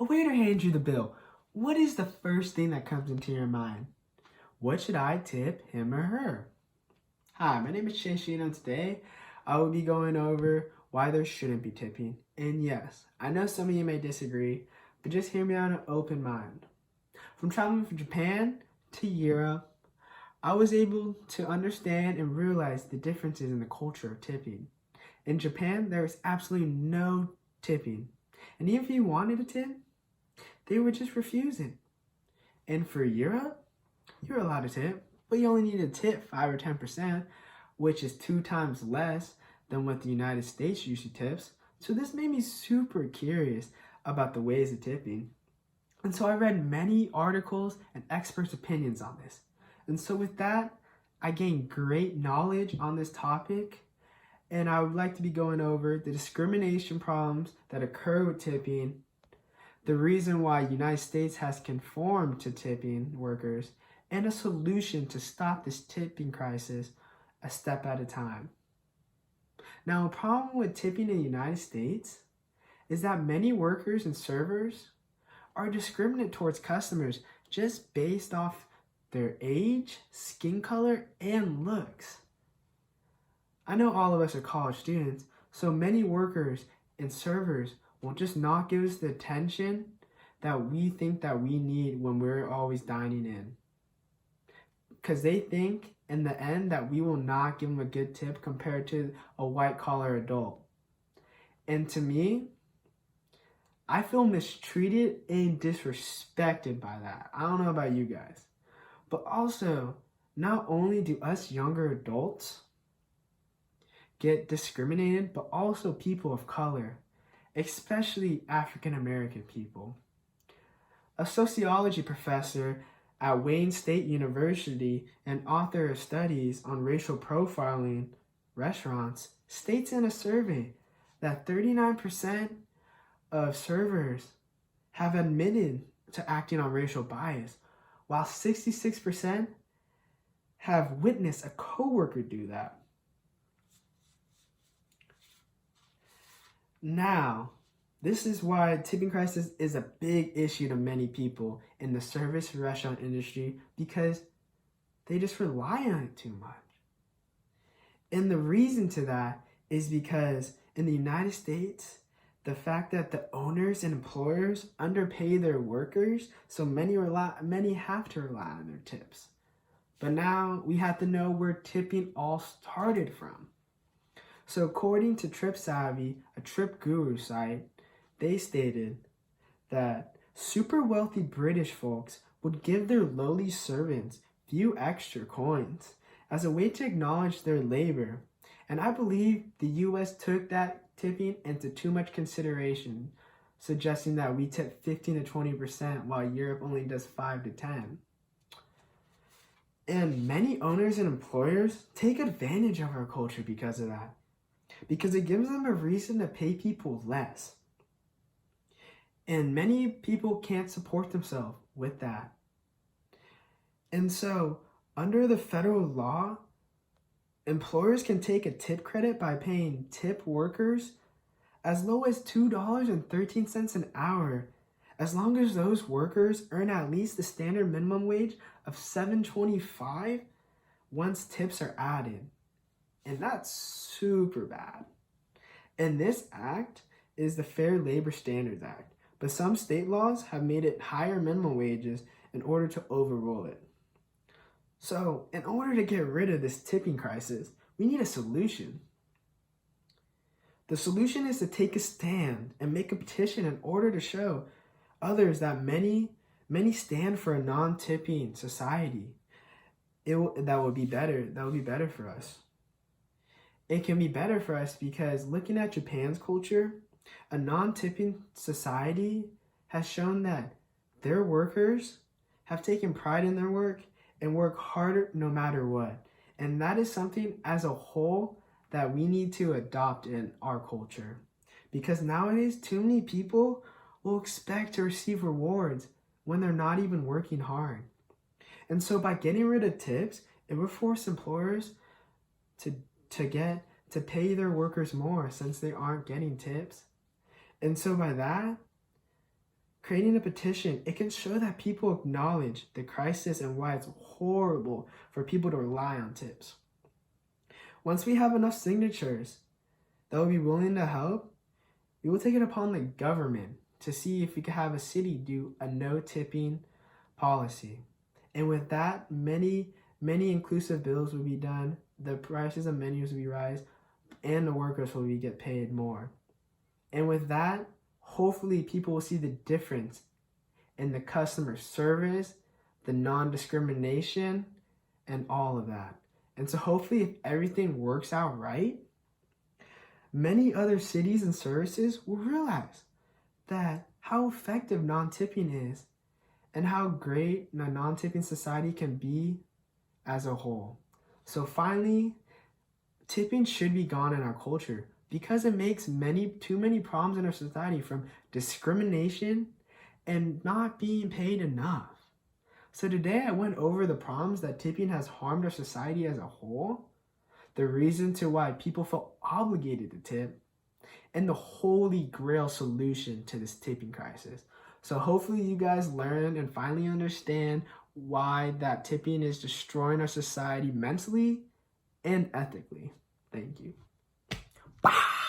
A waiter hands you the bill. What is the first thing that comes into your mind? What should I tip him or her? Hi, my name is Ishino, and today I will be going over why there shouldn't be tipping. And yes, I know some of you may disagree, but just hear me out an open mind. From traveling from Japan to Europe, I was able to understand and realize the differences in the culture of tipping. In Japan, there is absolutely no tipping. And even if you wanted a tip, they would just refuse it. And for Europe, you're allowed to tip, but you only need to tip 5 or 10%, which is 2 times less than what the United States usually tips. So this made me super curious about the ways of tipping. And so I read many articles and experts' opinions on this. And so with that, I gained great knowledge on this topic. And I would like to be going over the discrimination problems that occur with tipping, the reason why the United States has conformed to tipping workers, and a solution to stop this tipping crisis a step at a time. Now, a problem with tipping in the United States is that many workers and servers are discriminate towards customers just based off their age, skin color, and looks. I know all of us are college students, so many workers and servers will just not give us the attention that we think that we need when we're always dining in. Because they think in the end that we will not give them a good tip compared to a white collar adult. And to me, I feel mistreated and disrespected by that. I don't know about you guys. But also, not only do us younger adults get discriminated, but also people of color, especially African American people. A sociology professor at Wayne State University and author of studies on racial profiling restaurants states in a survey that 39% of servers have admitted to acting on racial bias, while 66% have witnessed a coworker do that. Now, this is why tipping crisis is a big issue to many people in the service restaurant industry, because they just rely on it too much. And the reason to that is because in the United States, the fact that the owners and employers underpay their workers, so many have to rely on their tips. But now we have to know where tipping all started from. So according to TripSavvy, a trip guru site, they stated that super wealthy British folks would give their lowly servants few extra coins as a way to acknowledge their labor. And I believe the US took that tipping into too much consideration, suggesting that we tip 15 to 20% while Europe only does 5 to 10. And many owners and employers take advantage of our culture because of that, because it gives them a reason to pay people less. And many people can't support themselves with that. And so, under the federal law, employers can take a tip credit by paying tip workers as low as $2.13 an hour, as long as those workers earn at least the standard minimum wage of $7.25 once tips are added. And that's super bad. And this act is the Fair Labor Standards Act, but some state laws have made it higher minimum wages in order to overrule it. So, in order to get rid of this tipping crisis, we need a solution. The solution is to take a stand and make a petition in order to show others that many stand for a non-tipping society. That would be better for us. It can be better for us because looking at Japan's culture, a non-tipping society has shown that their workers have taken pride in their work and work harder no matter what. And that is something as a whole that we need to adopt in our culture. Because nowadays, too many people will expect to receive rewards when they're not even working hard. And so by getting rid of tips, it would force employers to pay their workers more since they aren't getting tips. And so by that, creating a petition, it can show that people acknowledge the crisis and why it's horrible for people to rely on tips. Once we have enough signatures that will be willing to help, we will take it upon the government to see if we could have a city do a no tipping policy. And with that, many inclusive bills will be done, the prices of menus will be rise, and the workers will get paid more. And with that, hopefully people will see the difference in the customer service, the non-discrimination, and all of that. And so hopefully if everything works out right, many other cities and services will realize that how effective non-tipping is and how great a non-tipping society can be as a whole. So finally, tipping should be gone in our culture because it makes too many problems in our society, from discrimination and not being paid enough. So today I went over the problems that tipping has harmed our society as a whole, the reason to why people feel obligated to tip, and the holy grail solution to this tipping crisis. So hopefully you guys learn and finally understand why that tipping is destroying our society mentally and ethically. Thank you. Bye.